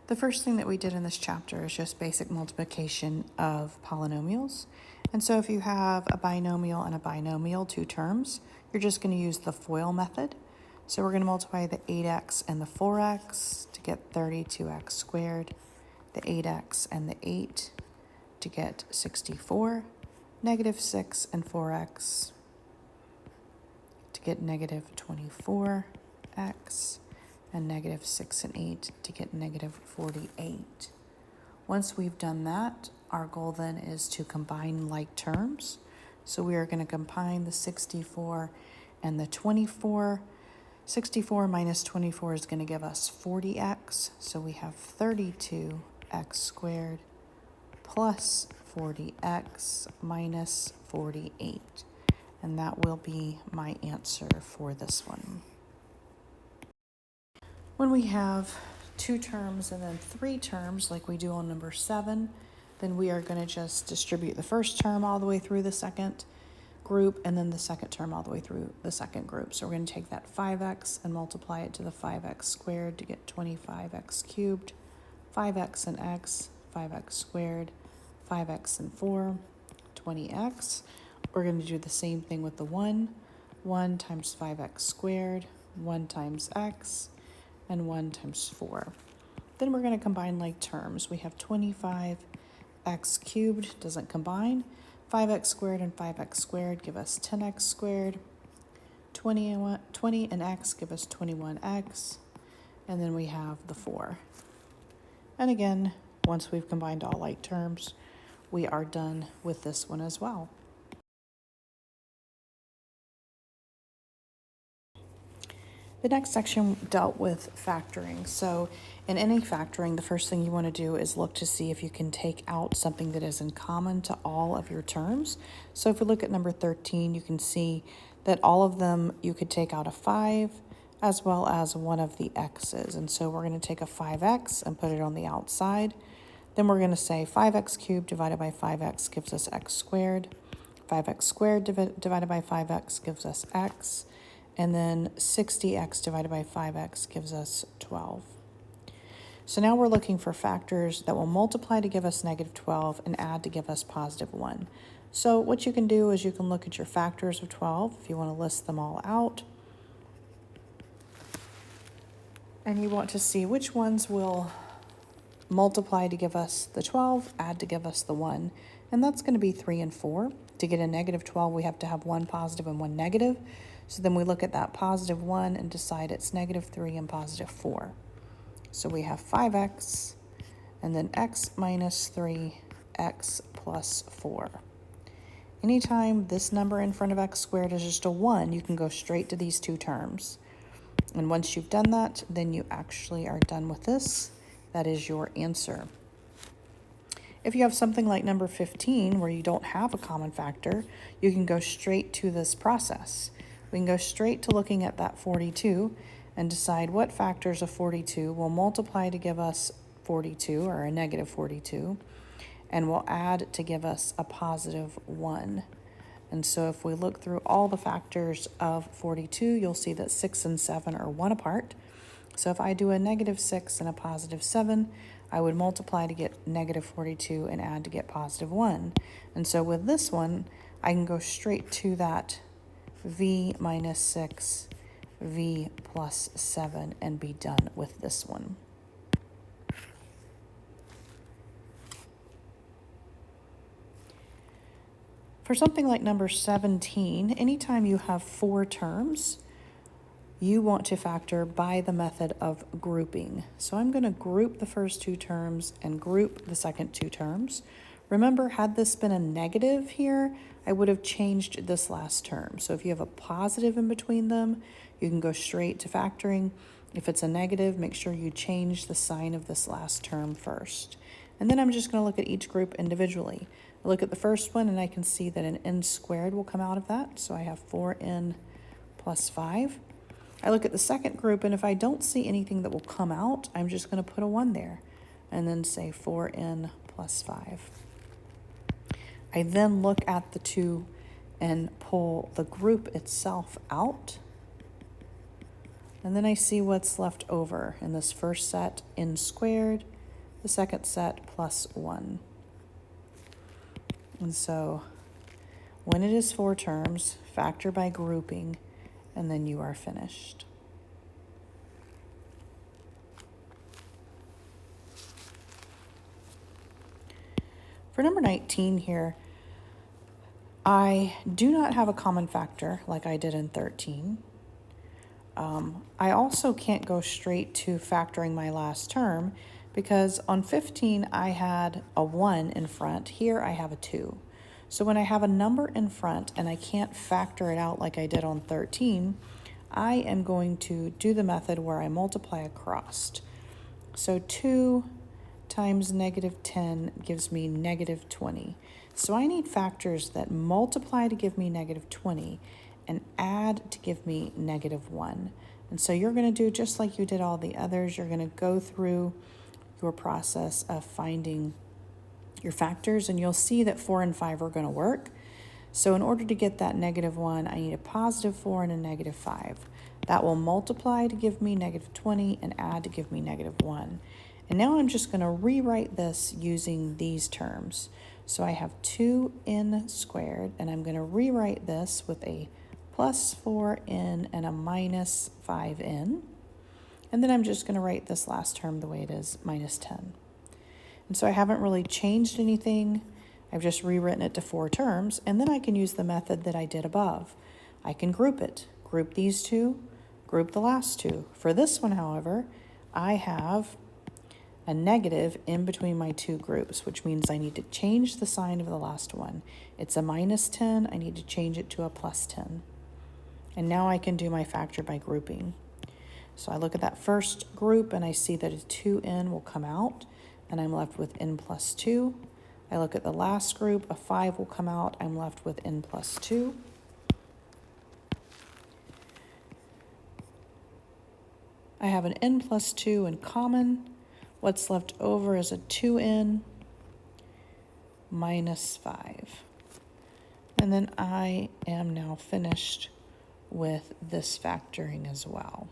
The first thing that we did in this chapter is just basic multiplication of polynomials. And so if you have a binomial and a binomial, two terms, you're just going to use the FOIL method. So we're going to multiply the 8x and the 4x to get 32x squared, the 8x and the 8 to get 64, negative 6 and 4x to get negative 24x, and negative 6 and 8 to get negative 48. Once we've done that, our goal then is to combine like terms. So we are going to combine the 64 and the 24. 64 minus 24 is going to give us 40x. So we have 32x squared plus 40x minus 48. And that will be my answer for this one. When we have two terms and then three terms like we do on number 7, then we are going to just distribute the first term all the way through the second group and then the second term all the way through the second group. So we're going to take that 5x and multiply it to the 5x squared to get 25x cubed, 5x and x, 5x squared, 5x and 4, 20x. We're going to do the same thing with the 1 times 5x squared, 1 times x, and 1 times 4. Then we're going to combine like terms. We have 25x cubed, doesn't combine. 5x squared and 5x squared give us 10x squared. 20 and x give us 21x. And then we have the 4. And again, once we've combined all like terms, we are done with this one as well. The next section dealt with factoring. So in any factoring, the first thing you want to do is look to see if you can take out something that is in common to all of your terms. So if we look at number 13, you can see that all of them, you could take out a 5 as well as one of the x's. And so we're going to take a 5x and put it on the outside. Then we're going to say 5x cubed divided by 5x gives us x squared. 5x squared divided by 5x gives us x. And then 60x divided by 5x gives us 12. So now we're looking for factors that will multiply to give us negative 12 and add to give us positive 1. So what you can do is you can look at your factors of 12 if you want to list them all out. And you want to see which ones will multiply to give us the 12, add to give us the 1. And that's going to be 3 and 4. To get a negative 12, we have to have one positive and one negative. So then we look at that positive 1 and decide it's negative 3 and positive 4. So we have 5x and then x minus 3, x plus 4. Anytime this number in front of x squared is just a 1, you can go straight to these two terms. And once you've done that, then you actually are done with this. That is your answer. If you have something like number 15 where you don't have a common factor, you can go straight to this process. We can go straight to looking at that 42 and decide what factors of 42 will multiply to give us 42 or a negative 42 and will add to give us a positive 1. And so if we look through all the factors of 42, you'll see that 6 and 7 are 1 apart. So if I do a negative 6 and a positive 7, I would multiply to get negative 42 and add to get positive 1. And so with this one, I can go straight to that v minus 6, v plus 7, and be done with this one. For something like number 17, anytime you have 4 terms, you want to factor by the method of grouping. So I'm going to group the first 2 terms and group the second 2 terms. Remember, had this been a negative here, I would have changed this last term. So if you have a positive in between them, you can go straight to factoring. If it's a negative, make sure you change the sign of this last term first. And then I'm just going to look at each group individually. I look at the first one and I can see that an n squared will come out of that. So I have 4n plus 5. I look at the second group, and if I don't see anything that will come out, I'm just going to put a 1 there and then say 4n plus 5. I then look at the 2 and pull the group itself out. And then I see what's left over in this first set, n squared the second set plus 1. And so when it is 4 terms, factor by grouping, and then you are finished. For number 19 here, I do not have a common factor like I did in 13. I also can't go straight to factoring my last term because on 15 I had a 1 in front. Here I have a 2. So when I have a number in front and I can't factor it out like I did on 13, I am going to do the method where I multiply across. So 2 times negative 10 gives me negative 20. So I need factors that multiply to give me negative 20 and add to give me negative 1. And so you're going to do just like you did all the others. You're going to go through your process of finding your factors, and you'll see that 4 and 5 are going to work. So in order to get that negative 1, I need a positive 4 and a negative 5. That will multiply to give me negative 20 and add to give me negative 1. And now I'm just going to rewrite this using these terms. So I have 2n squared, and I'm going to rewrite this with a plus 4n and a minus 5n. And then I'm just going to write this last term the way it is, minus 10. And so I haven't really changed anything. I've just rewritten it to 4 terms, and then I can use the method that I did above. I can group it. Group these two, group the last two. For this one, however, I have a negative in between my two groups, which means I need to change the sign of the last one. It's a minus 10. I need to change it to a plus 10. And now I can do my factor by grouping. So I look at that first group and I see that a 2n will come out, and I'm left with n plus 2. I look at the last group, a 5 will come out, I'm left with n plus 2. I have an n plus 2 in common. What's left over is a 2n minus 5. And then I am now finished with this factoring as well.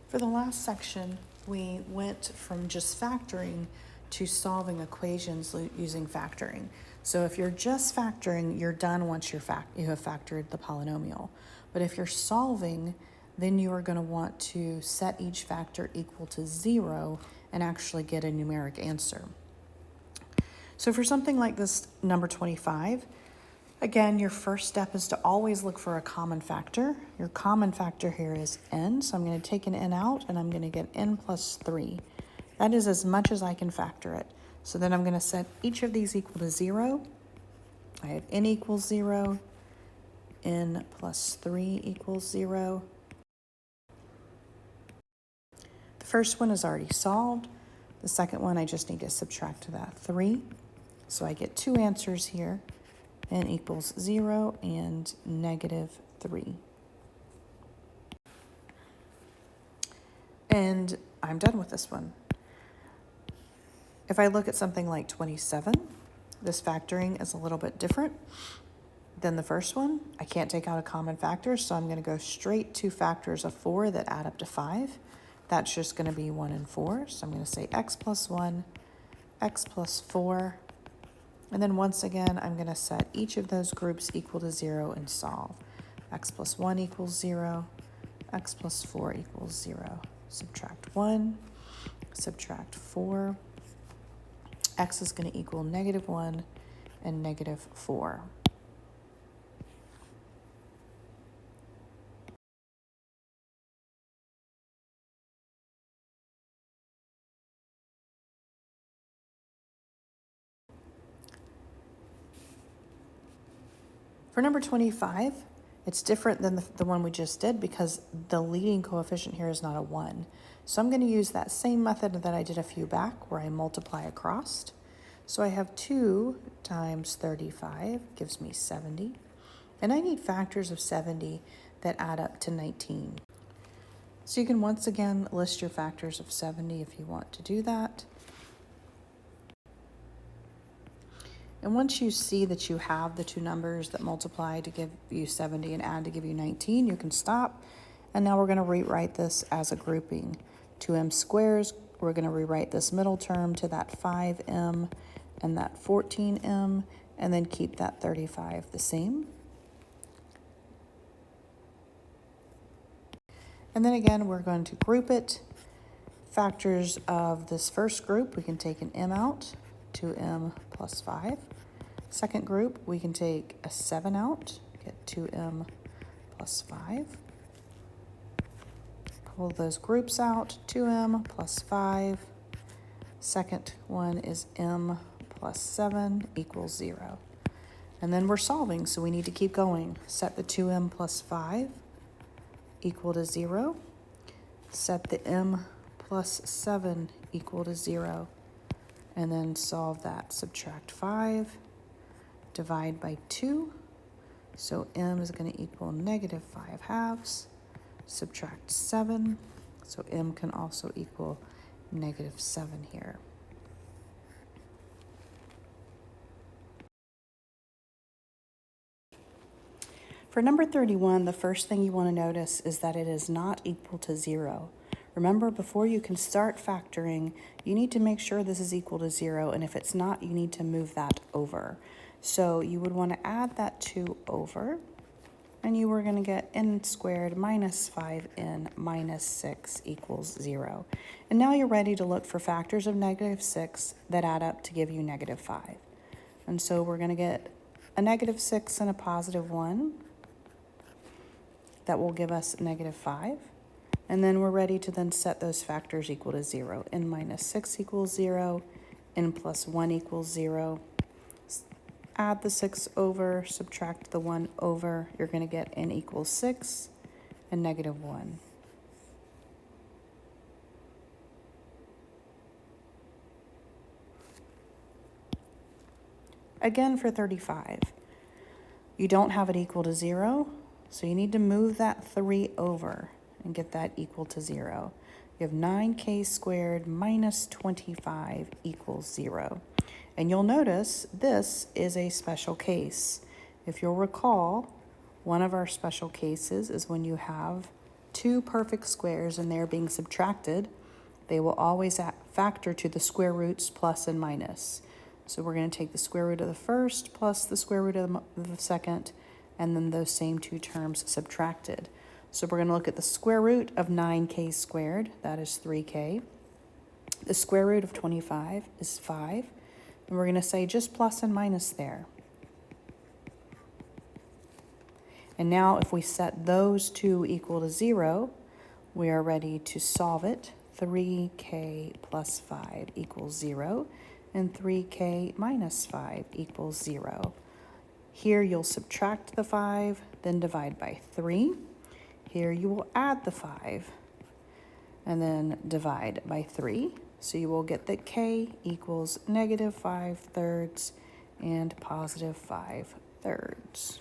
For the last section, we went from just factoring to solving equations using factoring. So if you're just factoring, you're done once you have factored the polynomial. But if you're solving, then you are going to want to set each factor equal to 0 and actually get a numeric answer. So for something like this number 25, again, your first step is to always look for a common factor. Your common factor here is n, so I'm going to take an n out and I'm going to get n plus 3. That is as much as I can factor it. So then I'm going to set each of these equal to 0. I have n equals 0, n plus 3 equals 0. The first one is already solved. The second one, I just need to subtract that 3. So I get two answers here. N equals 0 and negative 3. And I'm done with this one. If I look at something like 27, this factoring is a little bit different than the first one. I can't take out a common factor, so I'm going to go straight to factors of 4 that add up to 5. That's just going to be 1 and 4. So I'm going to say x plus 1, x plus 4. And then once again, I'm going to set each of those groups equal to 0 and solve. X plus 1 equals 0, x plus 4 equals 0. Subtract 1, subtract 4. X is going to equal negative 1 and negative 4. For number 25, it's different than the one we just did because the leading coefficient here is not a 1. So I'm going to use that same method that I did a few back where I multiply across. So I have 2 times 35 gives me 70. And I need factors of 70 that add up to 19. So you can once again list your factors of 70 if you want to do that. And once you see that you have the two numbers that multiply to give you 70 and add to give you 19, you can stop. And now we're going to rewrite this as a grouping. 2m squares, we're going to rewrite this middle term to that 5m and that 14m, and then keep that 35 the same. And then again, we're going to group it. Factors of this first group, we can take an m out, 2m plus 5. Second group, we can take a 7 out, get 2m plus 5. Pull those groups out, 2m plus 5. Second one is m plus 7 equals 0. And then we're solving, so we need to keep going. Set the 2m plus 5 equal to 0. Set the m plus 7 equal to 0. And then solve that. Subtract 5, divide by 2. So m is going to equal negative 5 halves. Subtract 7. So m can also equal negative 7 here. For number 31, the first thing you want to notice is that it is not equal to 0. Remember, before you can start factoring, you need to make sure this is equal to 0, and if it's not, you need to move that over. So you would want to add that 2 over, and you were going to get n squared minus 5n minus 6 equals 0. And now you're ready to look for factors of negative 6 that add up to give you negative 5. And so we're going to get a negative 6 and a positive 1. That will give us negative 5. And then we're ready to then set those factors equal to 0. N minus 6 equals 0. N plus 1 equals 0. Add the 6 over, subtract the 1 over. You're going to get n equals 6 and negative 1. Again for 35. You don't have it equal to 0. So you need to move that 3 over and get that equal to 0. You have 9k squared minus 25 equals 0. And you'll notice this is a special case. If you'll recall, one of our special cases is when you have two perfect squares and they're being subtracted, they will always factor to the square roots plus and minus. So we're going to take the square root of the first plus the square root of the second, and then those same two terms subtracted. So we're going to look at the square root of 9k squared, that is 3k. The square root of 25 is 5. And we're going to say just plus and minus there. And now if we set those two equal to 0, we are ready to solve it. 3k plus 5 equals 0, and 3k minus 5 equals 0. Here you'll subtract the 5, then divide by 3. Here you will add the 5, and then divide by 3. So you will get that k equals negative 5 thirds and positive 5 thirds.